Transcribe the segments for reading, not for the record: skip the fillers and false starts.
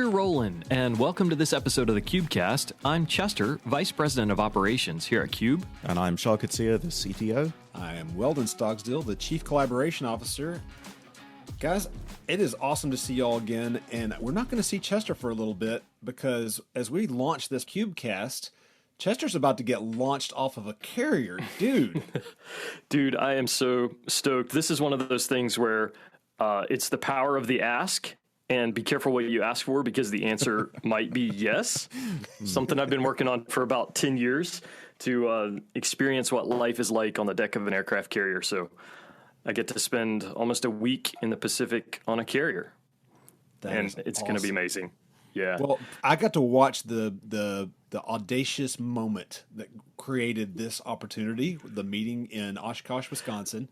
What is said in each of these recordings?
We're rolling, and welcome to this episode of the CUBEcast. I'm Chester, Vice President of Operations here at Cube. And I'm Charles Coetzee, the CTO. I am Weldon Stogsdill, the Chief Collaboration Officer. Guys, it is awesome to see you all again, and we're not going to see Chester for a little bit because as we launch this CUBEcast, Chester's about to get launched off of a carrier. Dude. Dude, I am so stoked. This is one of those things where it's the power of the ask. And be careful what you ask for because the answer might be yes. Something I've been working on for about 10 years to experience what life is like on the deck of an aircraft carrier. So I get to spend almost a week in the Pacific on a carrier. And it's going to be amazing. Yeah. Well, I got to watch the audacious moment that created this opportunity, the meeting in Oshkosh, Wisconsin.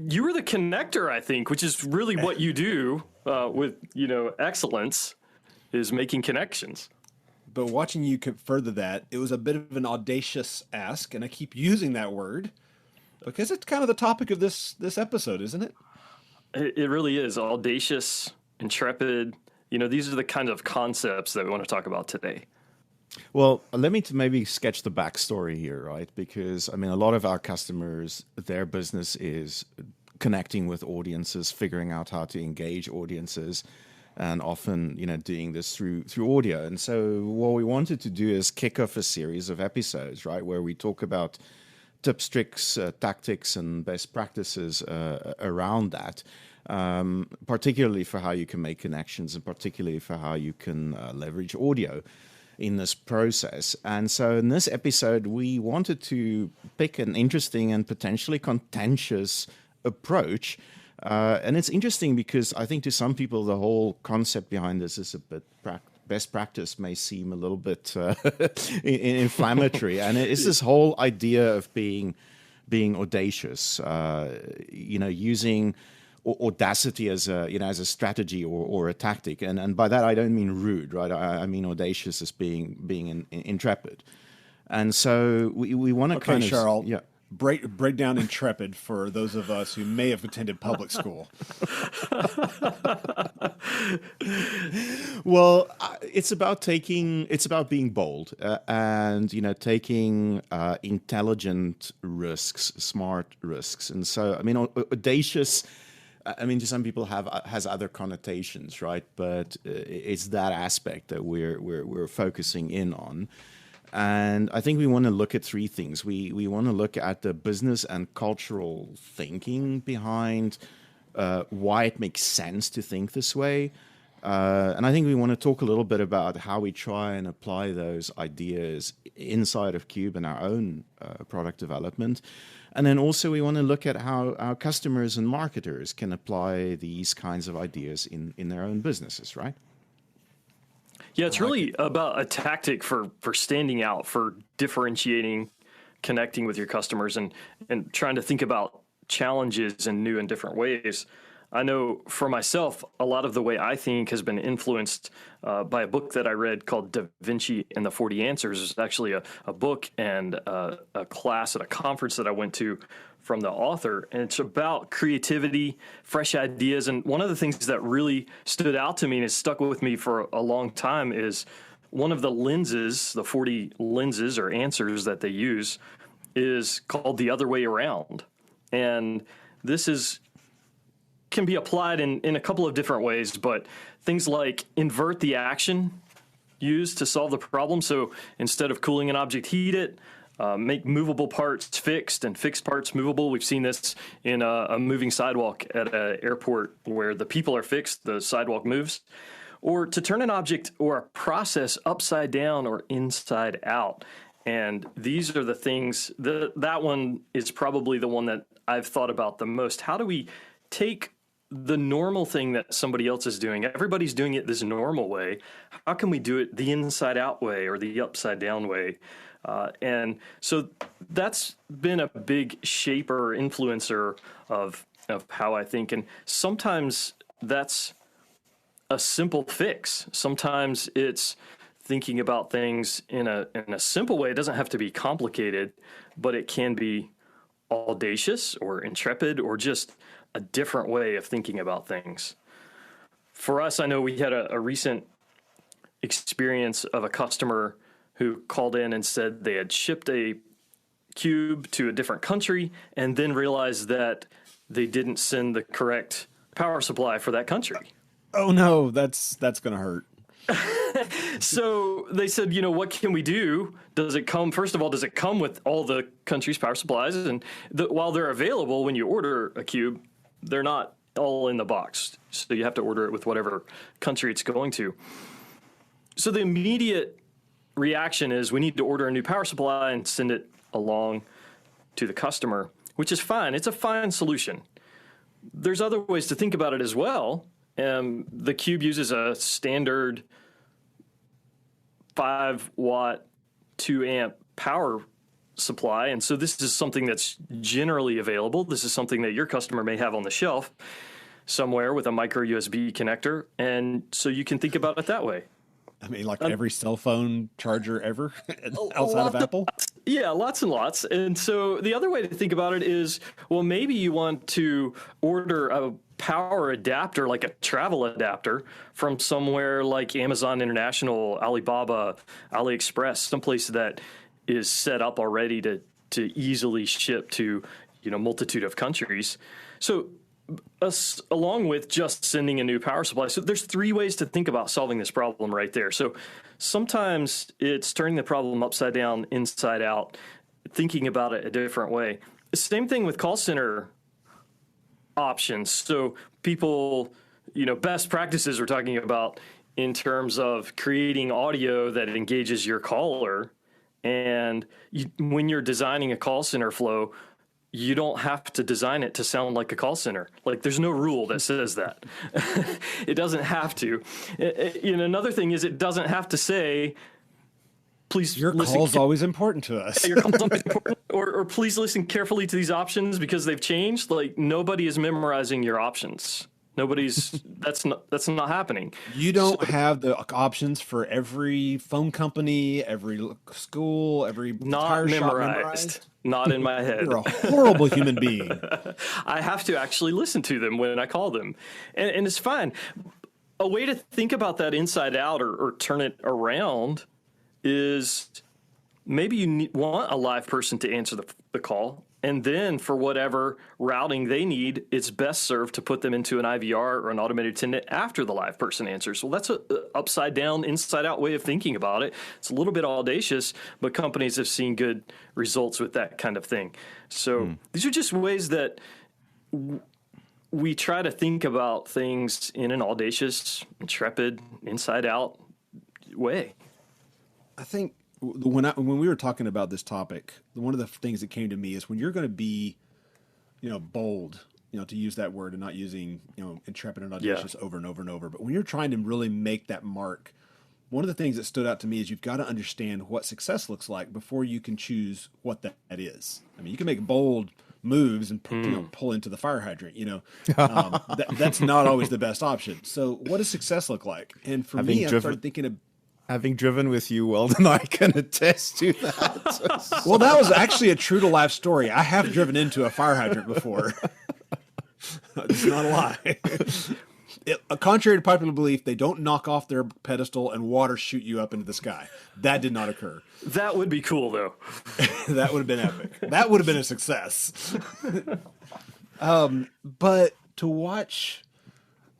You were the connector, I think, which is really what you do with, excellence, is making connections. But watching you further that, it was a bit of an audacious ask, and I keep using that word because it's kind of the topic of this episode, isn't it? It really is. Audacious, intrepid. These are the kind of concepts that we want to talk about today. Well, let me maybe sketch the backstory here, right? Because, a lot of our customers, their business is connecting with audiences, figuring out how to engage audiences, and often, doing this through audio. And so what we wanted to do is kick off a series of episodes, right, where we talk about tips, tricks, tactics, and best practices around that. Particularly for how you can make connections and particularly for how you can leverage audio in this process. And so in this episode, we wanted to pick an interesting and potentially contentious approach. And it's interesting because I think to some people, the whole concept behind this is a bit best practice may seem a little bit inflammatory. And it's this whole idea of being audacious, using audacity as a strategy or a tactic, and by that I don't mean rude, right? I mean audacious as being intrepid, and so we want to kind of Charles, break down intrepid for those of us who may have attended public school. Well, it's about being bold and taking intelligent risks, smart risks, and so audacious. To some people has other connotations, right? But it's that aspect that we're focusing in on, and I think we want to look at three things. We want to look at the business and cultural thinking behind why it makes sense to think this way, and I think we want to talk a little bit about how we try and apply those ideas inside of Cube and our own product development. And then also we want to look at how our customers and marketers can apply these kinds of ideas in their own businesses, right? Yeah, it's really about a tactic for standing out, for differentiating, connecting with your customers, and trying to think about challenges in new and different ways. I know for myself, a lot of the way I think has been influenced by a book that I read called Da Vinci and the 40 Answers. It's actually a book and a class at a conference that I went to from the author. And it's about creativity, fresh ideas. And one of the things that really stood out to me and has stuck with me for a long time is one of the lenses, the 40 lenses or answers that they use, is called the other way around. And this can be applied in a couple of different ways, but things like invert the action used to solve the problem. So instead of cooling an object, heat it, make movable parts fixed and fixed parts movable. We've seen this in a moving sidewalk at an airport where the people are fixed, the sidewalk moves. Or to turn an object or a process upside down or inside out. And these are the things, that one is probably the one that I've thought about the most. How do we take the normal thing that somebody else is doing? Everybody's doing it this normal way. How can we do it the inside out way or the upside down way? And so that's been a big shaper, influencer of how I think. And sometimes that's a simple fix. Sometimes it's thinking about things in a simple way. It doesn't have to be complicated, but it can be audacious or intrepid or just a different way of thinking about things. For us, I know we had a recent experience of a customer who called in and said they had shipped a cube to a different country and then realized that they didn't send the correct power supply for that country. Oh no, that's going to hurt. So they said, what can we do? Does it come with all the country's power supplies? And while they're available when you order a cube, they're not all in the box. So you have to order it with whatever country it's going to. So the immediate reaction is we need to order a new power supply and send it along to the customer, which is fine. It's a fine solution. There's other ways to think about it as well. The cube uses a standard 5-watt, 2-amp power supply. And so this is something that's generally available. This is something that your customer may have on the shelf somewhere with a micro USB connector. And so you can think about it that way. I mean, like every cell phone charger ever outside of Apple? Yeah, lots and lots. And so the other way to think about it is, well, maybe you want to order a power adapter, like a travel adapter, from somewhere like Amazon International, Alibaba, AliExpress, someplace that is set up already to easily ship to, multitude of countries. So along with just sending a new power supply. So there's 3 ways to think about solving this problem right there. So sometimes it's turning the problem upside down, inside out, thinking about it a different way. Same thing with call center options. So people, best practices we're talking about in terms of creating audio that engages your caller. And when you're designing a call center flow, you don't have to design it to sound like a call center. Like, there's no rule that says that. It doesn't have to. Another thing is it doesn't have to say, please your listen. Call's always important to us. Your call's always important. Or please listen carefully to these options because they've changed. Like, nobody is memorizing your options. That's not happening. You don't have the options for every phone company, every school, every tire shop memorized. Not in my head. You're a horrible human being. I have to actually listen to them when I call them. And it's fine. A way to think about that inside out or turn it around is maybe you want a live person to answer the call. And then for whatever routing they need, it's best served to put them into an IVR or an automated attendant after the live person answers. Well, that's a upside down, inside out way of thinking about it. It's a little bit audacious, but companies have seen good results with that kind of thing. So these are just ways that we try to think about things in an audacious, intrepid, inside out way. I think when we were talking about this topic, one of the things that came to me is when you're going to be, bold, to use that word and not using, intrepid and audacious over and over and over. But when you're trying to really make that mark, one of the things that stood out to me is you've got to understand what success looks like before you can choose what that is. I mean, you can make bold moves and pull into the fire hydrant. That's not always the best option. So what does success look like? And for me, I started thinking of. Having driven with you, Weldon, I can attest to that. Well, that was actually a true to life story. I have driven into a fire hydrant before. It's not a lie. Contrary to popular belief, they don't knock off their pedestal and water shoot you up into the sky. That did not occur. That would be cool, though. That would have been epic. That would have been a success. But to watch...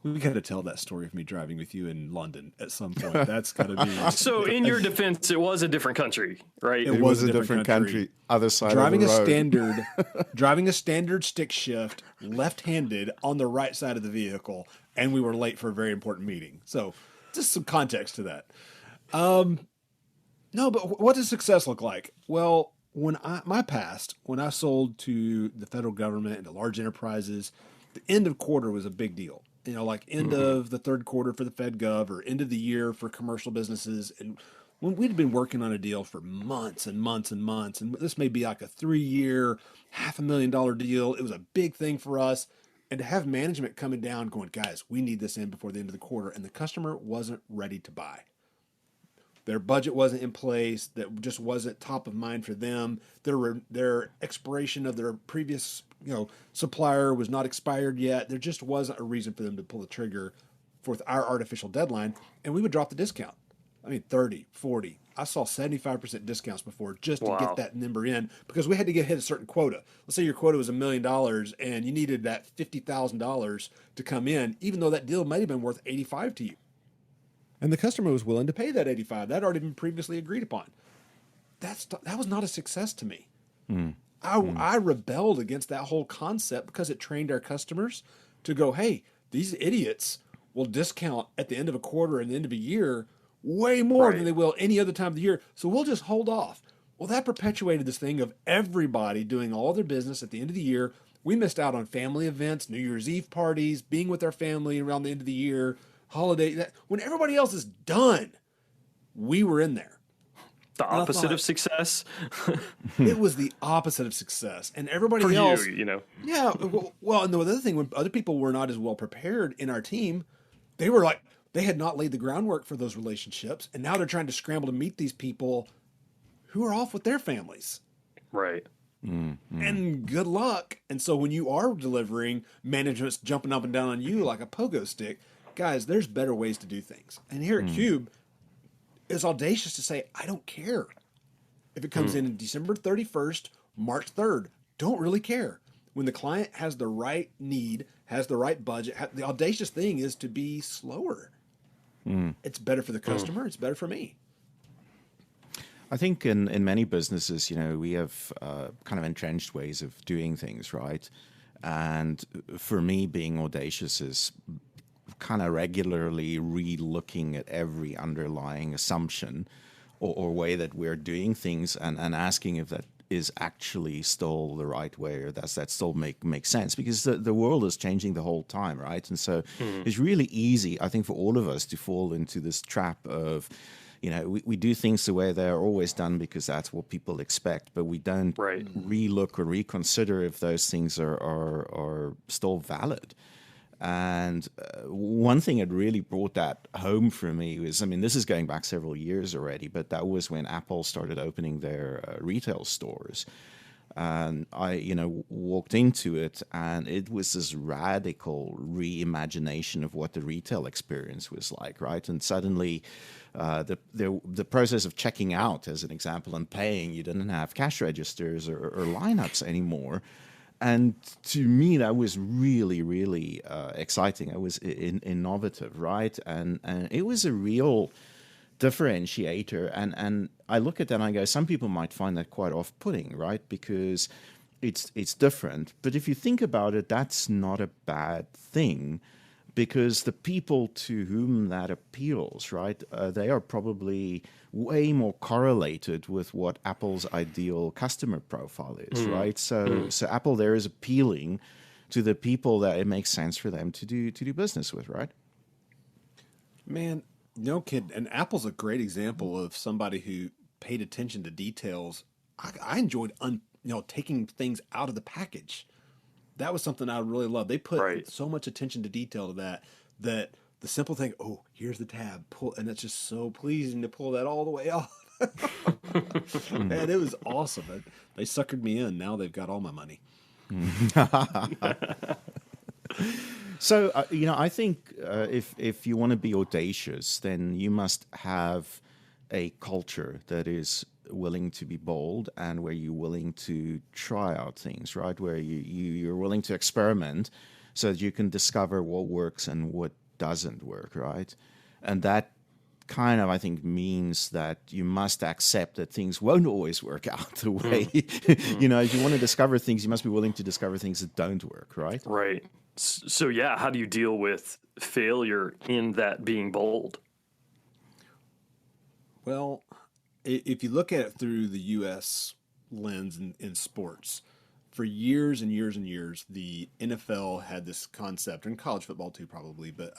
We got to tell that story of me driving with you in London at some point. That's got to be. So, in your defense, it was a different country, right? It was a different country. Other side of the road. Driving a standard stick shift, left-handed on the right side of the vehicle, and we were late for a very important meeting. So, just some context to that. No, but what does success look like? Well, when I sold to the federal government and to large enterprises, the end of quarter was a big deal. Like end of the third quarter for the Fed Gov or end of the year for commercial businesses. And when we'd been working on a deal for months and months and months, and this may be like a 3-year, $500,000 deal. It was a big thing for us. And to have management coming down going, guys, we need this in before the end of the quarter. And the customer wasn't ready to buy. Their budget wasn't in place. That just wasn't top of mind for them. Their expiration of their previous supplier was not expired yet. There just wasn't a reason for them to pull the trigger for our artificial deadline, and we would drop the discount. I mean, 30, 40. I saw 75% discounts before just to get Wow. that number in because we had to hit a certain quota. Let's say your quota was $1 million and you needed that $50,000 to come in, even though that deal might have been worth 85 to you. And the customer was willing to pay that 85. That had already been previously agreed upon. That was not a success to me. I rebelled against that whole concept because it trained our customers to go, hey, these idiots will discount at the end of a quarter and the end of a year way more than Right. they will any other time of the year. So we'll just hold off. Well, that perpetuated this thing of everybody doing all their business at the end of the year. We missed out on family events, New Year's Eve parties, being with our family around the end of the year, holiday. When everybody else is done, we were in there. The And I opposite thought, of success it was the opposite of success. And everybody for else, you. yeah. Well, and the other thing, when other people were not as well prepared in our team, they were like, they had not laid the groundwork for those relationships. And now they're trying to scramble to meet these people who are off with their families. Right. And good luck. And so when you are delivering, management's jumping up and down on you like a pogo stick. Guys, there's better ways to do things. And here at Cube, it's audacious to say, I don't care if it comes in December 31st, March 3rd. Don't really care. When the client has the right need, has the right budget, the audacious thing is to be slower. It's better for the customer. It's better for me. I think in many businesses, we have kind of entrenched ways of doing things, right? And for me, being audacious is kind of regularly re-looking at every underlying assumption or way that we're doing things and asking if that is actually still the right way or does that still make sense, because the world is changing the whole time, right? And so it's really easy, I think, for all of us to fall into this trap of, we do things the way they're always done because that's what people expect, but we don't Right. re-look or reconsider if those things are still valid. And one thing that really brought that home for me was, this is going back several years already, but that was when Apple started opening their retail stores. And I, walked into it, and it was this radical reimagination of what the retail experience was like, right? And suddenly, the process of checking out, as an example, and paying, you didn't have cash registers or lineups anymore. And to me, that was really, really exciting. It was innovative, right? And it was a real differentiator. And I look at that and I go, some people might find that quite off-putting, right? Because it's different. But if you think about it, that's not a bad thing, because the people to whom that appeals, right, they are probably way more correlated with what Apple's ideal customer profile is, right? So Apple there is appealing to the people that it makes sense for them to do business with, right? Man, no kid. And Apple's a great example of somebody who paid attention to details. I enjoyed taking things out of the package. That was something I really loved. They put so much attention to detail to that the simple thing, oh, here's the tab, pull, and it's just so pleasing to pull that all the way off. Man, it was awesome. They suckered me in. Now they've got all my money. So, I think if you want to be audacious, then you must have a culture that is willing to be bold and where you're willing to try out things, right? Where you're willing to experiment so that you can discover what works and what doesn't work, right? And that kind of, I think, means that you must accept that things won't always work out the way, if you want to discover things, you must be willing to discover things that don't work, right? Right. So, yeah, how do you deal with failure in that being bold? Well, if you look at it through the U.S. lens in sports, for years and years and years, the NFL had this concept, and college football too probably, but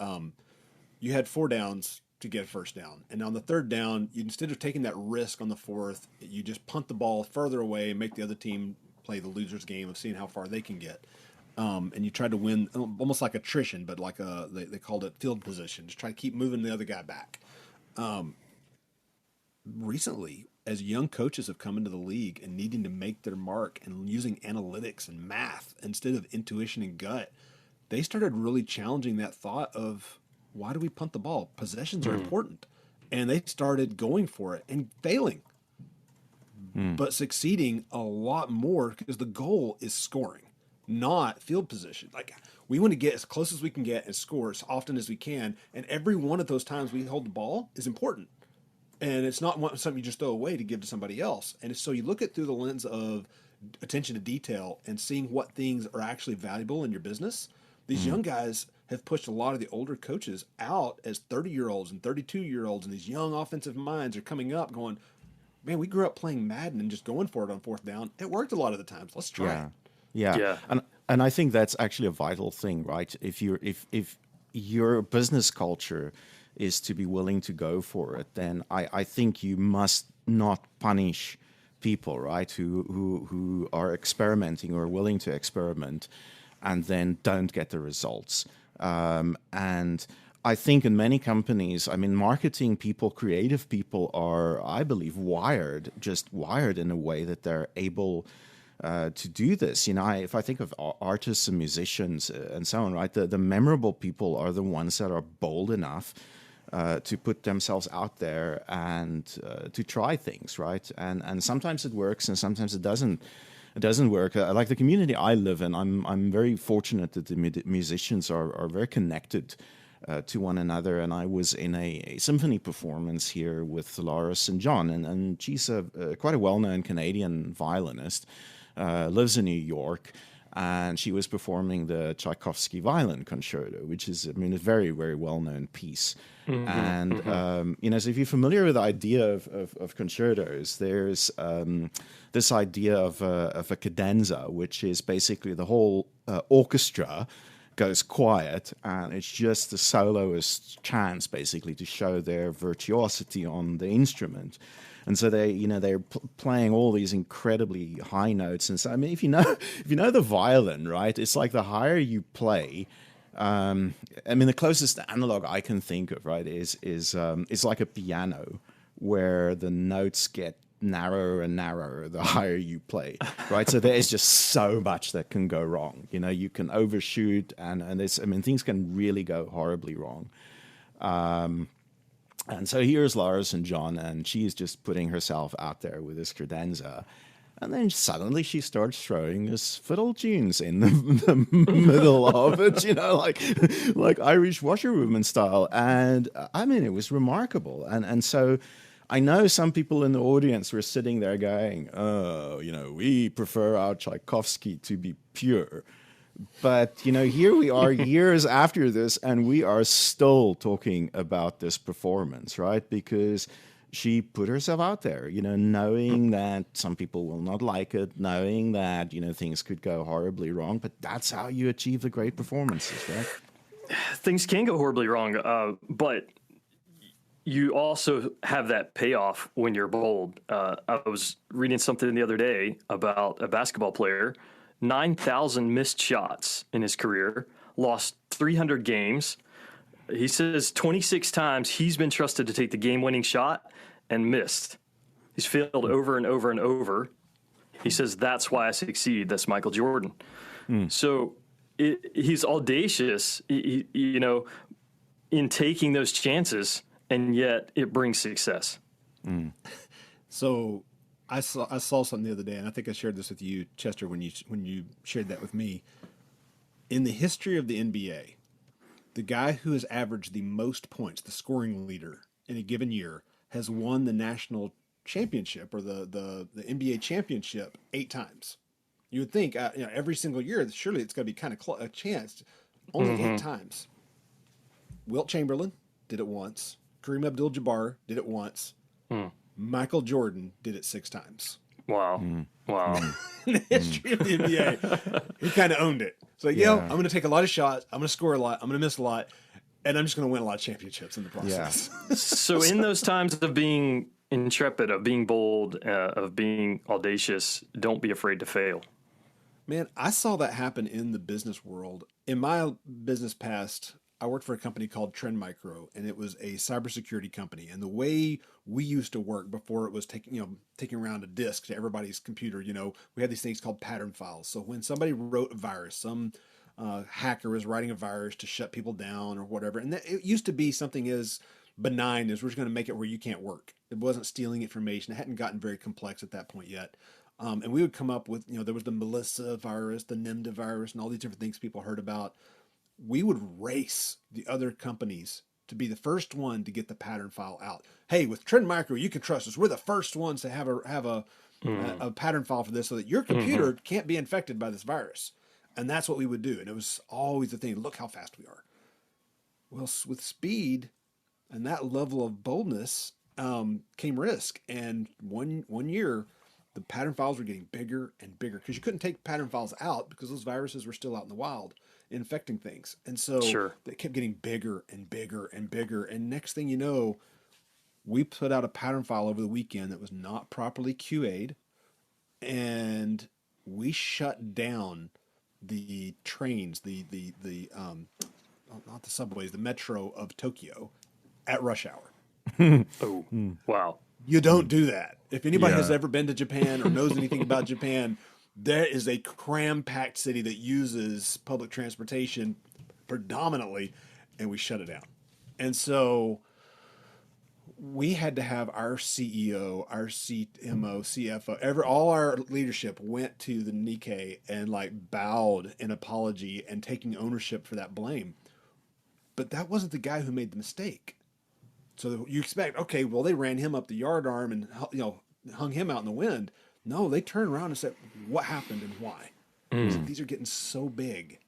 you had 4 downs to get a first down. And on the 3rd down, instead of taking that risk on the 4th, you just punt the ball further away and make the other team play the loser's game of seeing how far they can get. And you tried to win almost like attrition, but like they called it field position. Just try to keep moving the other guy back. Recently, as young coaches have come into the league and needing to make their mark and using analytics and math instead of intuition and gut, they started really challenging that thought of, why do we punt the ball? Possessions are important. and they started going for it and failing, but succeeding a lot more because the goal is scoring, not field position. Like, we want to get as close as we can get and score as often as we can. And every one of those times we hold the ball is important. And it's not something you just throw away to give to somebody else. And so you look at through the lens of attention to detail and seeing what things are actually valuable in your business. These young guys have pushed a lot of the older coaches out as 30-year-olds and 32-year-olds, and these young offensive minds are coming up going, man, we grew up playing Madden and just going for it on fourth down. It worked a lot of the times. Let's try it. Yeah. And I think that's actually a vital thing, right? If your business culture is to be willing to go for it, then I think you must not punish people, right, who are experimenting or willing to experiment and then don't get the results. And I think in many companies, I mean, marketing people, creative people are, I believe, wired in a way that they're able to do this. You know, if I think of artists and musicians and so on, right, the memorable people are the ones that are bold enough to put themselves out there and to try things, right? And sometimes it works and sometimes it doesn't. It doesn't work. Like the community I live in, I'm very fortunate that the musicians are very connected to one another. And I was in a symphony performance here with Laura and John, and she's quite a well-known Canadian violinist, lives in New York, and she was performing the Tchaikovsky Violin Concerto, which is, I mean, a very, very well-known piece. And, you know, so if you're familiar with the idea of concertos, there's this idea of a cadenza, which is basically the whole orchestra goes quiet, and it's just the soloist's chance, basically, to show their virtuosity on the instrument. And so they're playing all these incredibly high notes. And so, I mean, if you know the violin, right, it's like the higher you play. I mean, the closest analog I can think of, right, is like a piano, where the notes get narrower and narrower the higher you play, right? So there's just so much that can go wrong. You know, you can overshoot, and there's, I mean, things can really go horribly wrong. And so here's Lars and John, and she's just putting herself out there with this credenza. And then suddenly she starts throwing us fiddle tunes in the middle of it, you know, like Irish washerwoman style. And I mean, it was remarkable. And so I know some people in the audience were sitting there going, oh, you know, we prefer our Tchaikovsky to be pure. But, you know, here we are years after this, and we are still talking about this performance, right? Because she put herself out there, you know, knowing that some people will not like it, knowing that, you know, things could go horribly wrong. But that's how you achieve the great performances, right? Things can go horribly wrong, but you also have that payoff when you're bold. I was reading something the other day about a basketball player, 9,000 missed shots in his career, lost 300 games. He says 26 times he's been trusted to take the game-winning shot and missed. He's failed over and over and over. He says, that's why I succeed. That's Michael Jordan. So he's audacious, you know, in taking those chances, and yet it brings success. So I saw something the other day, and I think I shared this with you, Chester, when you shared that with me. In the history of the NBA, the guy who has averaged the most points, the scoring leader in a given year, has won the national championship or the NBA championship 8 times. You would think, you know, every single year, surely it's going to be kind of a chance. Only 8 times. Wilt Chamberlain did it once. Kareem Abdul-Jabbar did it once. Michael Jordan did it 6 times. Wow. Wow. In the history of the NBA, he kind of owned it. So, you know, I'm going to take a lot of shots. I'm going to score a lot. I'm going to miss a lot. And I'm just going to win a lot of championships in the process. Yeah. So in those times of being intrepid, of being bold, of being audacious, don't be afraid to fail. Man, I saw that happen in the business world. In my business past, I worked for a company called Trend Micro, and it was a cybersecurity company. And the way we used to work before it was taking around a disk to everybody's computer, you know, we had these things called pattern files. So when somebody wrote a virus, some hacker was writing a virus to shut people down or whatever. And it used to be something as benign as we're just going to make it where you can't work. It wasn't stealing information. It hadn't gotten very complex at that point yet. And we would come up with, there was the Melissa virus, the NIMDA virus, and all these different things people heard about. We would race the other companies to be the first one to get the pattern file out. Hey, with Trend Micro, you can trust us. We're the first ones to have a pattern file for this so that your computer can't be infected by this virus. And that's what we would do. And it was always the thing, look how fast we are. Well, with speed and that level of boldness came risk. And one year, the pattern files were getting bigger and bigger because you couldn't take pattern files out because those viruses were still out in the wild infecting things. And so they kept getting bigger and bigger and bigger. And next thing you know, we put out a pattern file over the weekend that was not properly QA'd, and we shut down the trains, not the subways, the metro of Tokyo at rush hour. Wow. You don't do that. If anybody has ever been to Japan or knows anything about Japan, there is a cram-packed city that uses public transportation predominantly, and we shut it down. And so we had to have our CEO, our CMO, CFO, all our leadership went to the Nikkei and bowed in apology and taking ownership for that blame. But that wasn't the guy who made the mistake. So you expect, okay, well, they ran him up the yard arm and hung him out in the wind. No, they turned around and said, what happened and why? Said, these are getting so big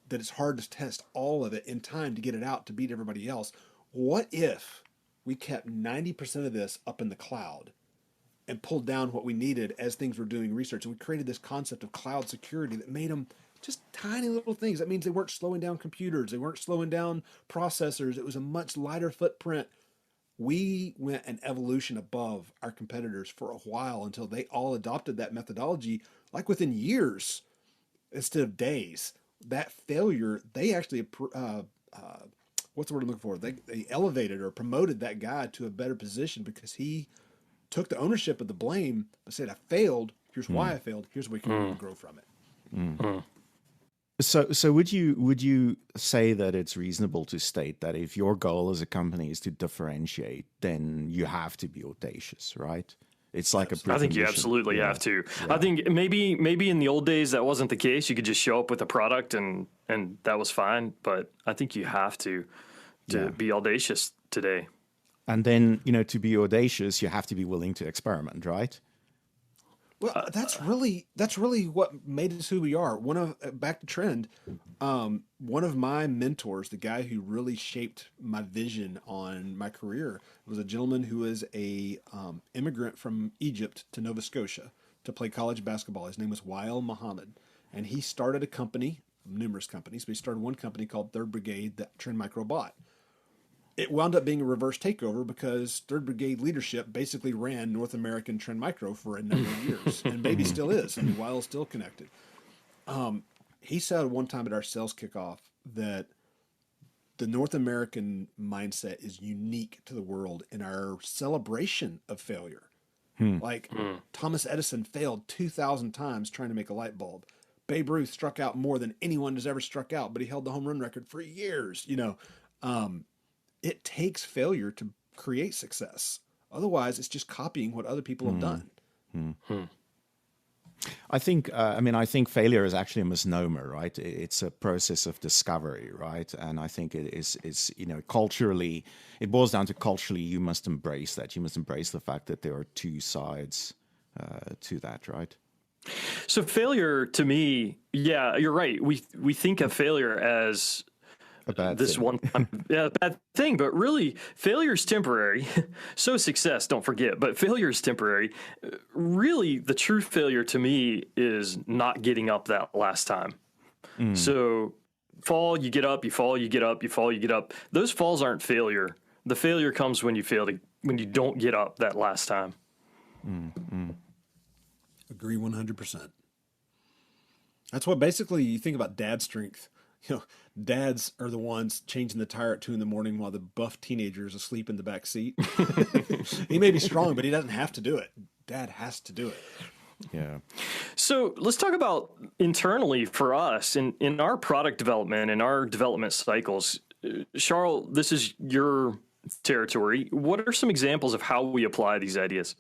that it's hard to test all of it in time to get it out to beat everybody else. What if we kept 90% of this up in the cloud and pulled down what we needed as things were doing research? And we created this concept of cloud security that made them just tiny little things. That means they weren't slowing down computers. They weren't slowing down processors. It was a much lighter footprint. We went an evolution above our competitors for a while until they all adopted that methodology, within years instead of days. That failure, they actually, what's the word I'm looking for? They elevated or promoted that guy to a better position because he took the ownership of the blame, but said, I failed. Here's why I failed. Here's where we can grow from it. So would you say that it's reasonable to state that if your goal as a company is to differentiate, then you have to be audacious, right? It's like I think you absolutely have to. Yeah. I think maybe in the old days that wasn't the case. You could just show up with a product and that was fine. But I think you have to be audacious today. And then, to be audacious, you have to be willing to experiment, right? Well, that's really what made us who we are. Back to Trend, one of my mentors, the guy who really shaped my vision on my career, was a gentleman who was a immigrant from Egypt to Nova Scotia to play college basketball. His name was Wael Muhammad, and he started a company, numerous companies, but he started one company called Third Brigade that Trend Micro bought. It wound up being a reverse takeover because 3rd Brigade leadership basically ran North American Trend Micro for a number of years, and maybe still is. I mean, Weil's still connected. He said one time at our sales kickoff that the North American mindset is unique to the world in our celebration of failure. Thomas Edison failed 2,000 times trying to make a light bulb. Babe Ruth struck out more than anyone has ever struck out, but he held the home run record for years. It takes failure to create success. Otherwise, it's just copying what other people have done. I think failure is actually a misnomer, right? It's a process of discovery, right? And I think it's culturally, it boils down to culturally, you must embrace that. You must embrace the fact that there are two sides to that, right? So failure, to me, yeah, you're right. We think of failure as a bad thing, but really failure is temporary. So success, don't forget, but failure is temporary. Really, the true failure to me is not getting up that last time. So fall, you get up, you fall, you get up, you fall, you get up. Those falls aren't failure. The failure comes when you don't get up that last time. Agree 100%. That's what basically you think about dad strength. Dads are the ones changing the tire at 2 a.m. while the buff teenager is asleep in the back seat. He may be strong, but he doesn't have to do it. Dad has to do it. Yeah. So let's talk about internally for us in our product development and our development cycles. Charles, this is your territory. What are some examples of how we apply these ideas?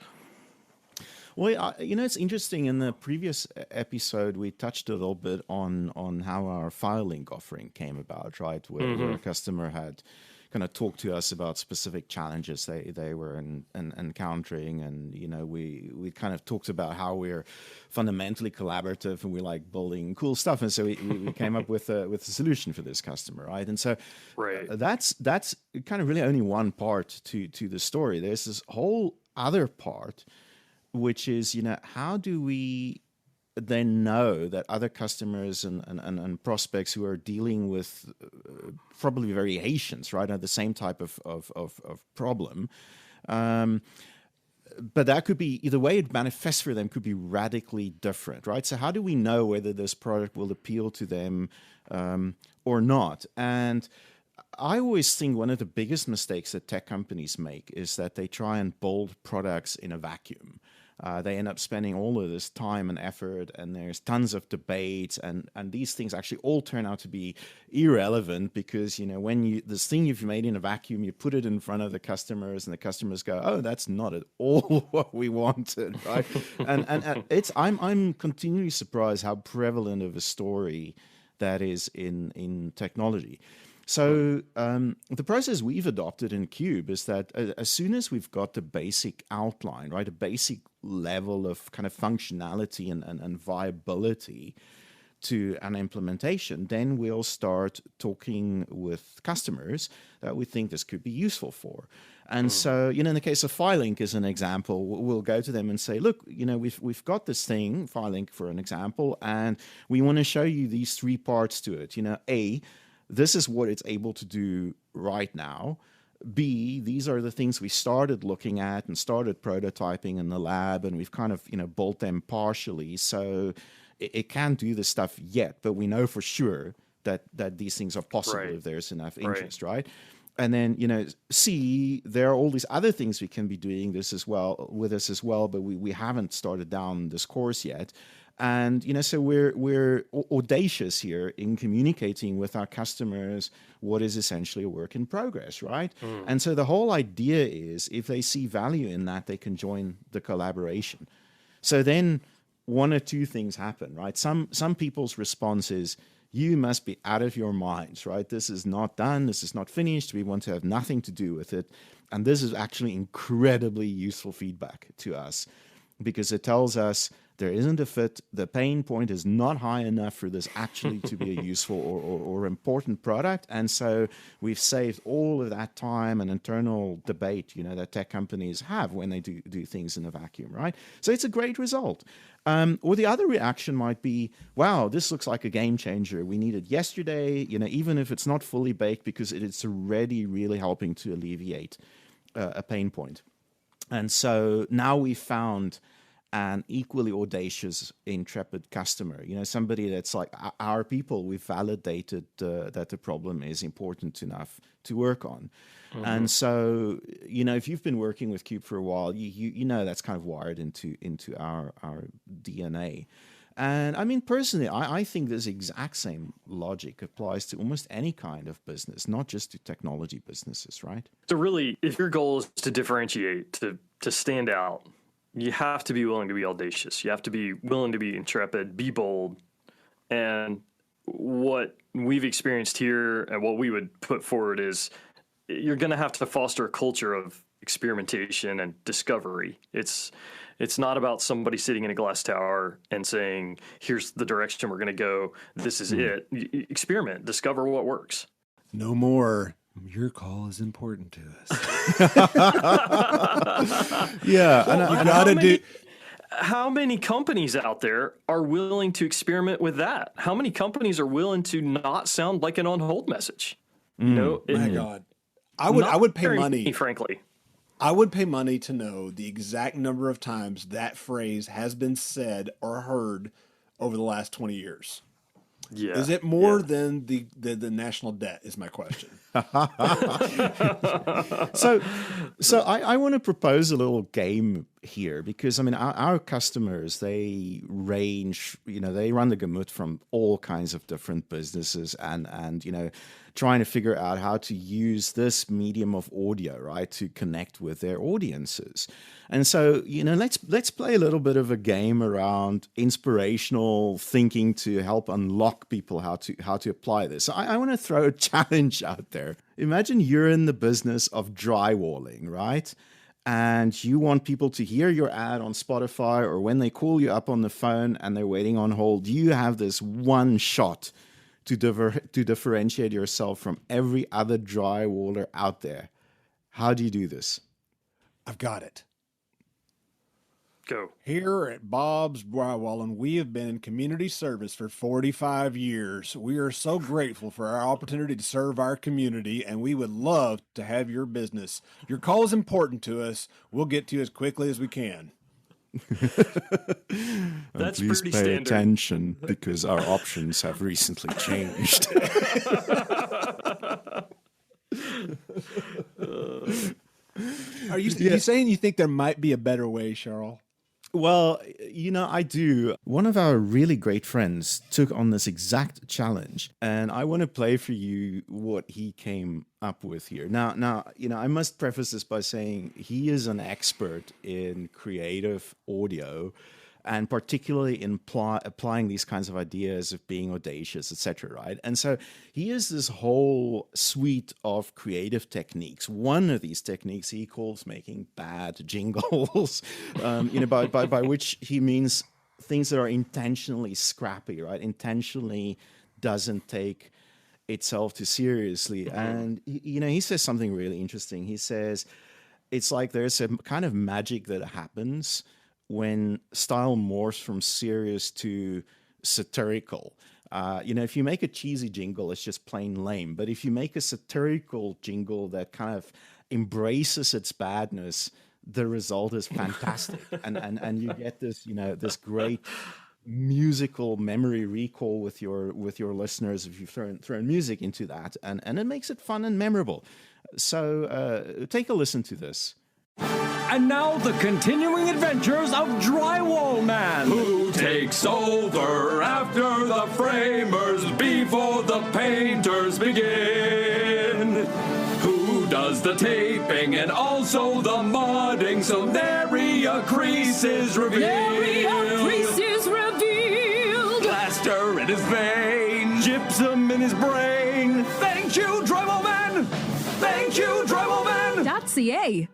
Well, it's interesting. In the previous episode, we touched a little bit on how our file link offering came about, right? Where a customer had kind of talked to us about specific challenges they were encountering, and we kind of talked about how we're fundamentally collaborative and we like building cool stuff, and so we came up with a solution for this customer, right? And so that's kind of really only one part to the story. There's this whole other part, which is, how do we then know that other customers and prospects who are dealing with probably variations, right, of the same type of problem, but that could be, the way it manifests for them could be radically different, right? So how do we know whether this product will appeal to them or not? And I always think one of the biggest mistakes that tech companies make is that they try and build products in a vacuum. They end up spending all of this time and effort, and there's tons of debates, and these things actually all turn out to be irrelevant because, when this thing you've made in a vacuum, you put it in front of the customers, and the customers go, "Oh, that's not at all what we wanted," right? and I'm continually surprised how prevalent of a story that is in technology. So the process we've adopted in Cube is that as soon as we've got the basic outline, right, a basic level of kind of functionality and viability to an implementation, then we'll start talking with customers that we think this could be useful for. And so, in the case of FileLink as an example, we'll go to them and say, look, we've got this thing, FileLink for an example, and we want to show you these three parts to it. A, this is what it's able to do right now. B, these are the things we started looking at and started prototyping in the lab, and we've kind of, built them partially. So it can't do this stuff yet, but we know for sure that these things are possible if there's enough interest, right? And then, C, there are all these other things we can be doing this as well, but we haven't started down this course yet. And, so we're audacious here in communicating with our customers what is essentially a work in progress, right? And so the whole idea is if they see value in that, they can join the collaboration. So then one or two things happen, right? Some people's response is, you must be out of your minds, right? This is not done. This is not finished. We want to have nothing to do with it. And this is actually incredibly useful feedback to us because it tells us there isn't a fit. The pain point is not high enough for this actually to be a useful or important product. And so we've saved all of that time and internal debate, that tech companies have when they do things in a vacuum, right? So it's a great result. Or the other reaction might be, wow, this looks like a game changer. We need it yesterday, even if it's not fully baked, because it's already really helping to alleviate a pain point. And so now we've found an equally audacious, intrepid customer, somebody that's like our people. We've validated that the problem is important enough to work on. And so, if you've been working with Cube for a while, you know that's kind of wired into our DNA. And I mean, personally, I think this exact same logic applies to almost any kind of business, not just to technology businesses, right? So really, if your goal is to differentiate, to stand out, you have to be willing to be audacious. You have to be willing to be intrepid, be bold. And what we've experienced here and what we would put forward is you're going to have to foster a culture of experimentation and discovery. It's not about somebody sitting in a glass tower and saying, here's the direction we're going to go. This is it. Experiment, discover what works. No more. Your call is important to us. Yeah. Well, you gotta do. How many companies out there are willing to experiment with that? How many companies are willing to not sound like an on hold message? My God, I would pay money. Frankly, I would pay money to know the exact number of times that phrase has been said or heard over the last 20 years. Yeah. Is it more than the national debt is my question. So I want to propose a little game here, because I mean our customers, they range, they run the gamut from all kinds of different businesses, and trying to figure out how to use this medium of audio, right, to connect with their audiences. And so let's play a little bit of a game around inspirational thinking to help unlock people how to apply this. So I want to throw a challenge out there. Imagine you're in the business of drywalling, right? And you want people to hear your ad on Spotify, or when they call you up on the phone and they're waiting on hold, you have this one shot to differentiate yourself from every other drywaller out there. How do you do this? I've got it. Go. Here at Bob's Drywalling, we have been in community service for 45 years. We are so grateful for our opportunity to serve our community, and we would love to have your business. Your call is important to us. We'll get to you as quickly as we can. That's please pretty pay standard. attention, because our options have recently changed. Are you saying you think there might be a better way, Charles? Well, I do. One of our really great friends took on this exact challenge, and I want to play for you what he came up with here. Now, I must preface this by saying he is an expert in creative audio, and particularly in applying these kinds of ideas of being audacious, etc., right? And so he has this whole suite of creative techniques. One of these techniques he calls making bad jingles, by which he means things that are intentionally scrappy, right? Intentionally doesn't take itself too seriously. And, he says something really interesting. He says, it's like there's a kind of magic that happens when style morphs from serious to satirical. If you make a cheesy jingle, it's just plain lame. But if you make a satirical jingle that kind of embraces its badness, the result is fantastic. and you get this, this great musical memory recall with your listeners if you've thrown music into that, and it makes it fun and memorable. So take a listen to this. And now the continuing adventures of Drywall Man, who takes over after the framers before the painters begin, who does the taping and also the mudding, so nary a crease is revealed. Nary a crease is revealed. Plaster in his vein, gypsum in his brain. Thank you, Drywall Man. Thank you, Drywall Man. .ca.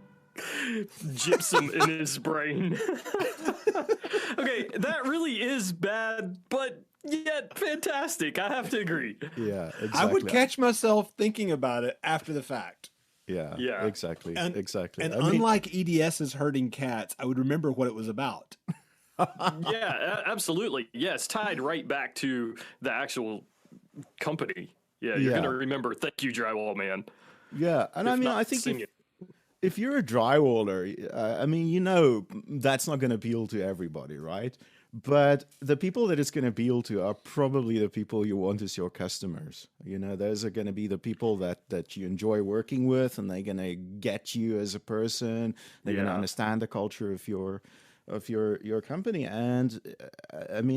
Gypsum in his brain. Okay, that really is bad, but yet fantastic. I have to agree. Yeah, exactly. I would catch myself thinking about it after the fact. Yeah, exactly. And unlike EDS's Herding Cats, I would remember what it was about. Yeah, absolutely. Yes, tied right back to the actual company. Yeah, you're going to remember, thank you, Drywall Man. Yeah, and I think if you're a drywaller, that's not going to appeal to everybody, right? But the people that it's going to appeal to are probably the people you want as your customers. Those are going to be the people that you enjoy working with, and they're going to get you as a person. They're going to understand the culture of your company. And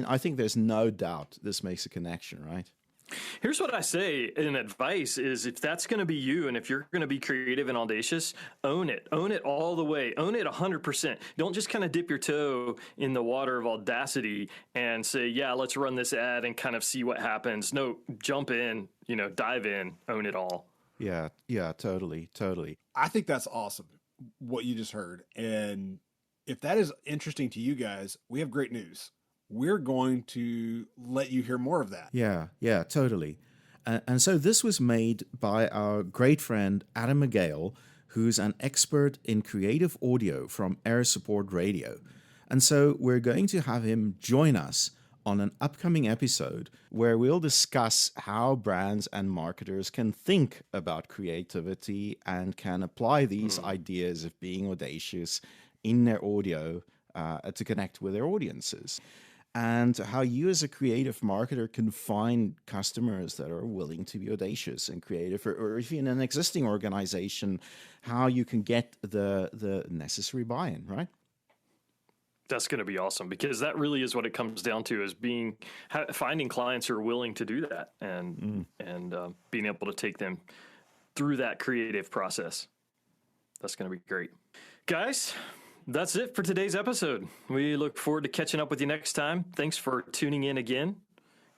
I think there's no doubt this makes a connection, right? Here's what I say in advice is, if that's going to be you, and if you're going to be creative and audacious, own it all the way, own it 100%. Don't just kind of dip your toe in the water of audacity and say, yeah, let's run this ad and kind of see what happens. No, jump in, dive in, own it all. Yeah, totally. I think that's awesome, what you just heard. And if that is interesting to you guys, we have great news. We're going to let you hear more of that. Yeah, totally. And so this was made by our great friend, Adam McGale, who's an expert in creative audio from Air Support Radio. And so we're going to have him join us on an upcoming episode where we'll discuss how brands and marketers can think about creativity and can apply these ideas of being audacious in their audio to connect with their audiences. And how you as a creative marketer can find customers that are willing to be audacious and creative, or if you're in an existing organization, how you can get the necessary buy-in, right? That's going to be awesome, because that really is what it comes down to, is finding clients who are willing to do that and being able to take them through that creative process. That's going to be great. Guys, that's it for today's episode. We look forward to catching up with you next time. Thanks for tuning in again.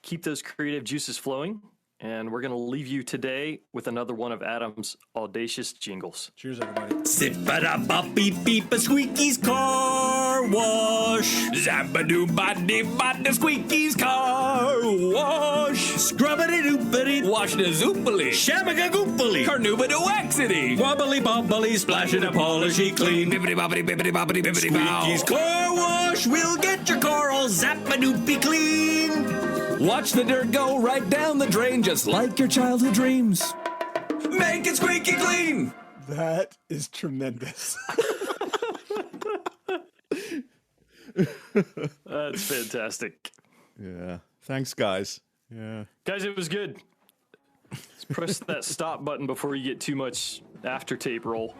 Keep those creative juices flowing. And we're going to leave you today with another one of Adam's Audacious jingles. Cheers, everybody. Zip-a-da-bop-beep-beep, a squeaky's car wash. Zap-a-doo-ba-dee-ba-da, squeaky's car wash. Scrub-a-dee-doop-a-dee, wash-da-zoop-a-lee. Shabba-ga-goop-a-lee, carnooba-doo-waxity. Wobbly-bobbly, splash-a-da-polishy clean. Bibbidi-bobbidi-bibbidi-bobbidi-bibbidi-bow. Squeaky's car wash will get your car all zap-a-doopy clean. Watch the dirt go right down the drain, just like your childhood dreams. Make it squeaky clean. That is tremendous. That's fantastic. Yeah. Thanks, guys. Yeah. Guys, it was good. Let's press that stop button before you get too much after tape roll.